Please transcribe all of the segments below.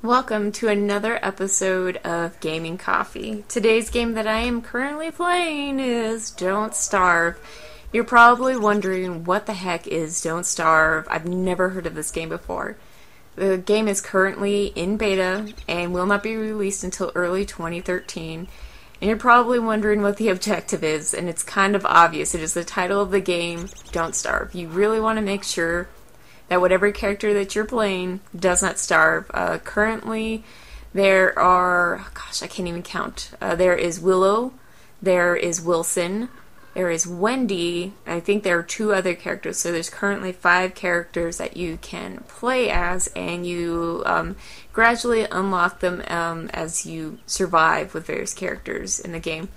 Welcome to another episode of Gaming Coffee. Today's game that I am currently playing is Don't Starve. You're probably wondering what the heck is Don't Starve. I've never heard of this game before. The game is currently in beta and will not be released until early 2013. And you're probably wondering what the objective is, and it's kind of obvious. It is the title of the game, Don't Starve. You really want to make sure that whatever character that you're playing does not starve. Currently, there are, I can't even count. There is Willow, there is Wilson, there is Wendy, and I think there are 2 other characters. So there's currently 5 characters that you can play as, and you gradually unlock them as you survive with various characters in the game.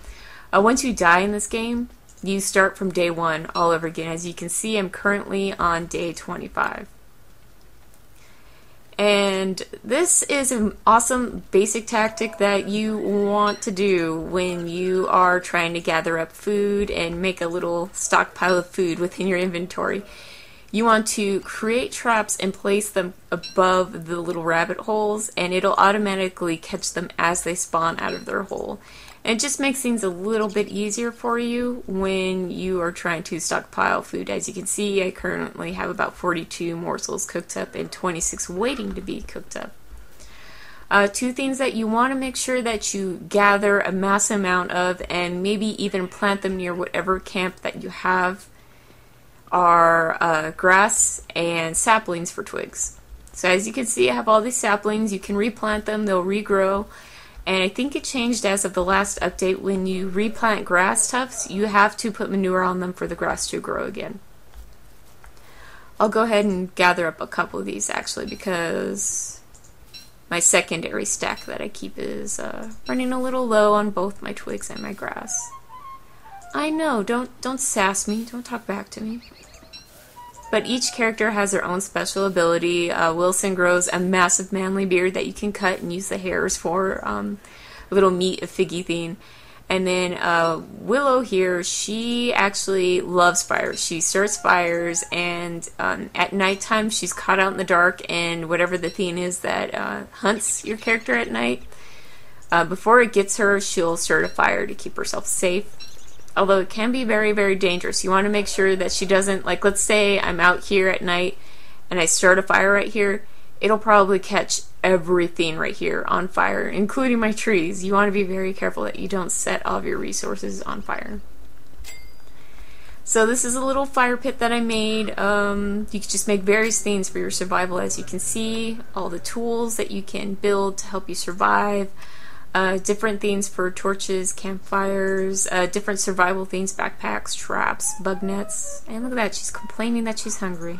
Once you die in this game, you start from day 1 all over again. As you can see, I'm currently on day 25. And this is an awesome basic tactic that you want to do when you are trying to gather up food and make a little stockpile of food within your inventory. You want to create traps and place them above the little rabbit holes, and it'll automatically catch them as they spawn out of their hole. And it just makes things a little bit easier for you when you are trying to stockpile food. As you can see, I currently have about 42 morsels cooked up and 26 waiting to be cooked up. 2 things that you want to make sure that you gather a massive amount of, and maybe even plant them near whatever camp that you have, are grass and saplings for twigs. So as you can see, I have all these saplings. You can replant them, they'll regrow. And I think it changed as of the last update. When you replant grass tufts, you have to put manure on them for the grass to grow again. I'll go ahead and gather up a couple of these actually, because my secondary stack that I keep is running a little low on both my twigs and my grass. I know, don't sass me, don't talk back to me. But each character has their own special ability. Wilson grows a massive manly beard that you can cut and use the hairs for a little meat, a figgy thing. And then Willow here, she actually loves fires. She starts fires, and at nighttime she's caught out in the dark, and whatever the thing is that hunts your character at night, before it gets her, she'll start a fire to keep herself safe. Although it can be very, very dangerous. You want to make sure that she doesn't, like, let's say I'm out here at night and I start a fire right here, it'll probably catch everything right here on fire, including my trees. You want to be very careful that you don't set all of your resources on fire. So this is a little fire pit that I made. You can just make various things for your survival. As you can see, all the tools that you can build to help you survive. Different things for torches, campfires, different survival things, backpacks, traps, bug nets. And look at that, she's complaining that she's hungry.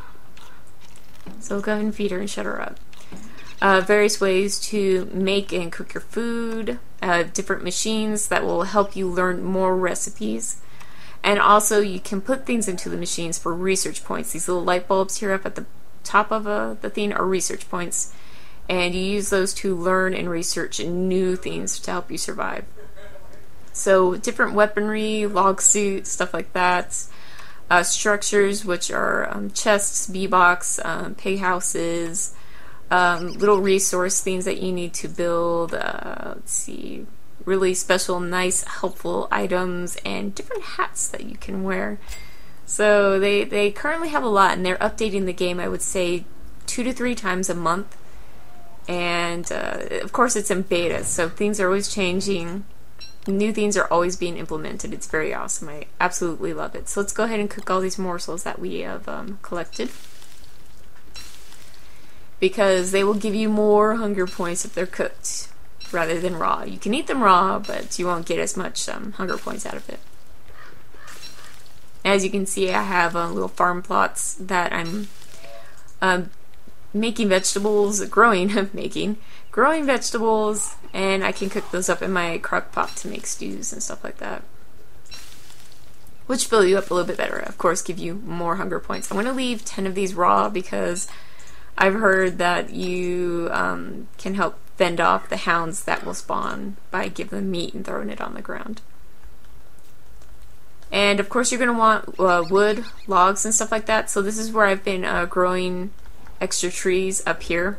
So we'll go ahead and feed her and shut her up. Various ways to make and cook your food, different machines that will help you learn more recipes. And also you can put things into the machines for research points. These little light bulbs here up at the top of the thing are research points. And you use those to learn and research new things to help you survive. So different weaponry, log suits, stuff like that. Structures, which are chests, bee-box, pig houses, little resource things that you need to build. Let's see, really special, nice, helpful items, and different hats that you can wear. So they currently have a lot, and they're updating the game, I would say, 2 to 3 times a month. And of course it's in beta, so things are always changing. New things are always being implemented. It's very awesome. I absolutely love it. So let's go ahead and cook all these morsels that we have collected, because they will give you more hunger points if they're cooked rather than raw. You can eat them raw, but you won't get as much hunger points out of it. As you can see, I have little farm plots that I'm making vegetables, growing vegetables, and I can cook those up in my crock pot to make stews and stuff like that, which fill you up a little bit better, of course, give you more hunger points. I'm going to leave 10 of these raw because I've heard that you can help fend off the hounds that will spawn by giving them meat and throwing it on the ground. And of course you're going to want wood, logs, and stuff like that. So this is where I've been growing extra trees up here.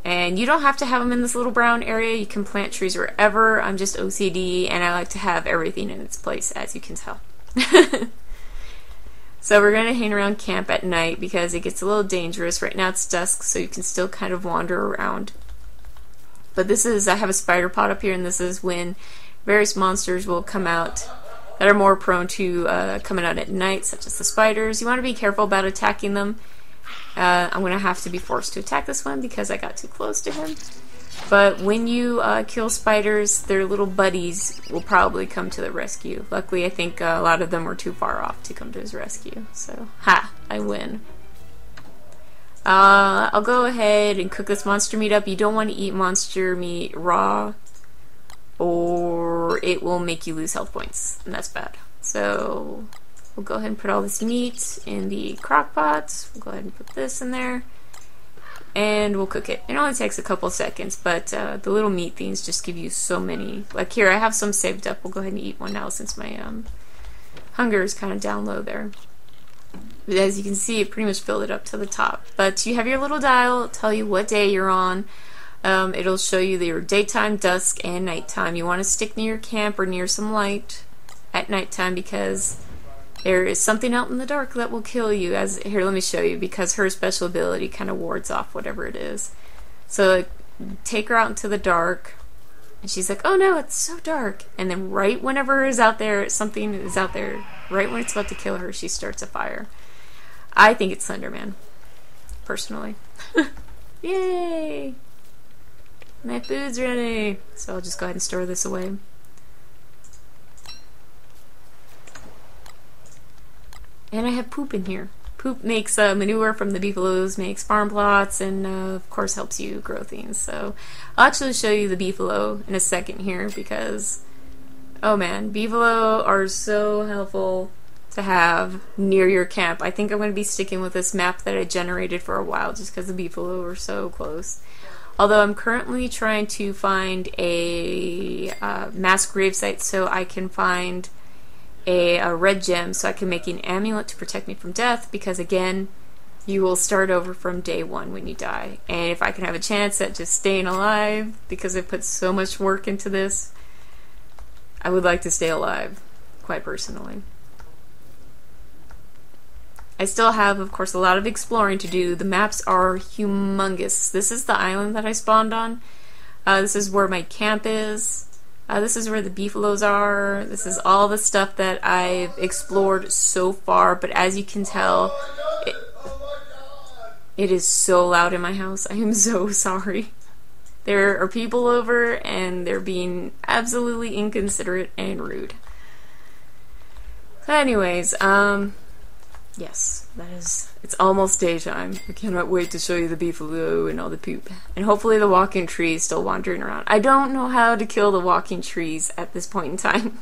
And you don't have to have them in this little brown area. You can plant trees wherever. I'm just OCD, and I like to have everything in its place, as you can tell. So we're going to hang around camp at night because it gets a little dangerous. Right now it's dusk, so you can still kind of wander around. But this is, I have a spider pot up here, and this is when various monsters will come out that are more prone to coming out at night, such as the spiders. You want to be careful about attacking them. I'm going to have to be forced to attack this one because I got too close to him. But when you kill spiders, their little buddies will probably come to the rescue. Luckily, I think a lot of them were too far off to come to his rescue. So, ha! I win. I'll go ahead and cook this monster meat up. You don't want to eat monster meat raw, or it will make you lose health points, and that's bad. So we'll go ahead and put all this meat in the crock pot. We'll go ahead and put this in there, and we'll cook it. It only takes a couple seconds, but the little meat things just give you so many. Like here, I have some saved up. We'll go ahead and eat one now since my hunger is kind of down low there. But as you can see, it pretty much filled it up to the top. But you have your little dial, tell you what day you're on. It'll show you your daytime, dusk, and nighttime. You want to stick near your camp or near some light at nighttime because there is something out in the dark that will kill you. Here, let me show you, because her special ability kind of wards off whatever it is. So take her out into the dark, and she's like, oh no, it's so dark. And then right whenever something is out there, right when it's about to kill her, she starts a fire. I think it's Slenderman, personally. Yay! My food's ready. So I'll just go ahead and store this away. And I have poop in here. Poop makes manure from the beefaloes, makes farm plots, and of course helps you grow things. So I'll actually show you the beefalo in a second here because, oh man, beefalo are so helpful to have near your camp. I think I'm going to be sticking with this map that I generated for a while just because the beefalo are so close. Although I'm currently trying to find a mass gravesite so I can find a red gem so I can make an amulet to protect me from death, because again, you will start over from day one when you die. And if I can have a chance at just staying alive, because I put so much work into this, I would like to stay alive, quite personally. I still have, of course, a lot of exploring to do. The maps are humongous. This is the island that I spawned on. This is where my camp is. This is where the beefalos are. This is all the stuff that I've explored so far, but as you can tell, it is so loud in my house. I am so sorry. There are people over, and they're being absolutely inconsiderate and rude. So anyways, yes, it's almost daytime. I cannot wait to show you the beefalo and all the poop. And hopefully the walking tree is still wandering around. I don't know how to kill the walking trees at this point in time.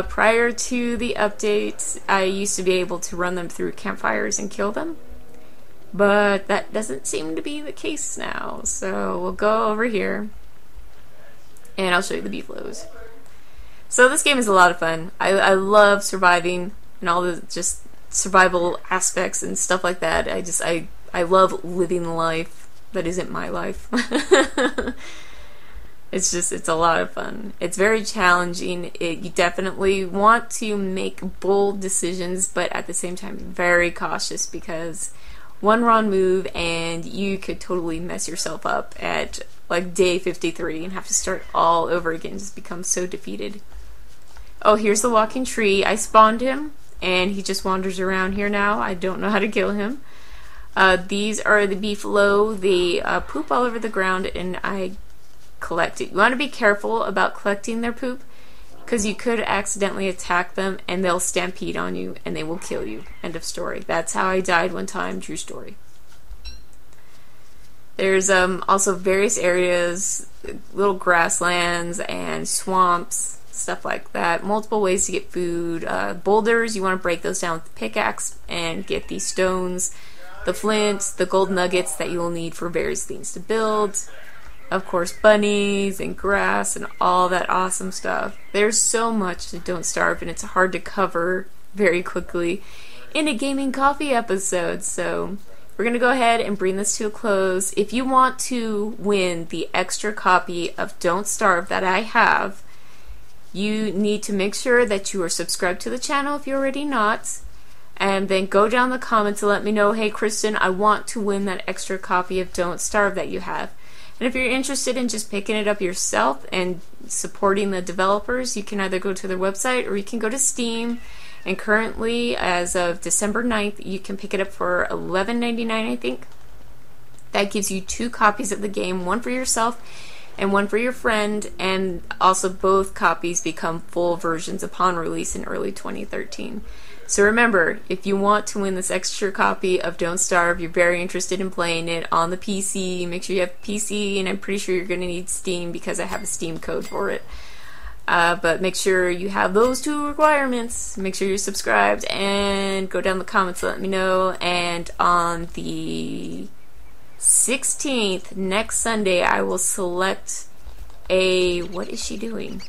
Prior to the update, I used to be able to run them through campfires and kill them. But that doesn't seem to be the case now. So we'll go over here, and I'll show you the beefaloes. So this game is a lot of fun. I love surviving and all the just survival aspects and stuff like that. I love living life that isn't my life. It's a lot of fun. It's very challenging. You definitely want to make bold decisions, but at the same time very cautious, because one wrong move and you could totally mess yourself up at like day 53 and have to start all over again. Just become so defeated. Oh, here's the walking tree. I spawned him, and he just wanders around here now. I don't know how to kill him. These are the beefalo. They poop all over the ground, and I collect it. You want to be careful about collecting their poop, because you could accidentally attack them, and they'll stampede on you, and they will kill you. End of story. That's how I died one time. True story. There's also various areas, little grasslands and swamps, stuff like that. Multiple ways to get food. Boulders, you want to break those down with the pickaxe and get these stones, the flint, the gold nuggets that you will need for various things to build. Of course, bunnies and grass and all that awesome stuff. There's so much to Don't Starve, and it's hard to cover very quickly in a gaming coffee episode. So we're going to go ahead and bring this to a close. If you want to win the extra copy of Don't Starve that I have, you need to make sure that you are subscribed to the channel if you're already not, and then go down the comments and let me know, hey Kristen, I want to win that extra copy of Don't Starve that you have. And if you're interested in just picking it up yourself and supporting the developers, you can either go to their website or you can go to Steam. And currently, as of December 9th, you can pick it up for $11.99, I think. That gives you 2 copies of the game, one for yourself and one for your friend, and also both copies become full versions upon release in early 2013. So remember, if you want to win this extra copy of Don't Starve, you're very interested in playing it on the PC, make sure you have PC, and I'm pretty sure you're going to need Steam because I have a Steam code for it. But make sure you have those 2 requirements. Make sure you're subscribed, and go down the comments to let me know. And on the 16th, next Sunday, I will select a... what is she doing?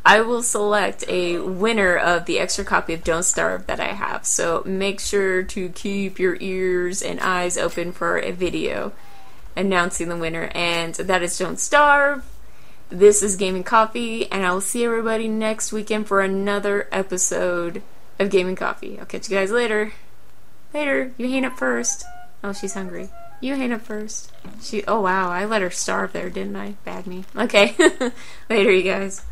I will select a winner of the extra copy of Don't Starve that I have. So make sure to keep your ears and eyes open for a video announcing the winner. And that is Don't Starve. This is Gaming Coffee, and I will see everybody next weekend for another episode of Gaming Coffee. I'll catch you guys later. Later. You hang up first. Oh, she's hungry. You hang up first. Oh wow, I let her starve there, didn't I? Bad me. Okay. Later, you guys.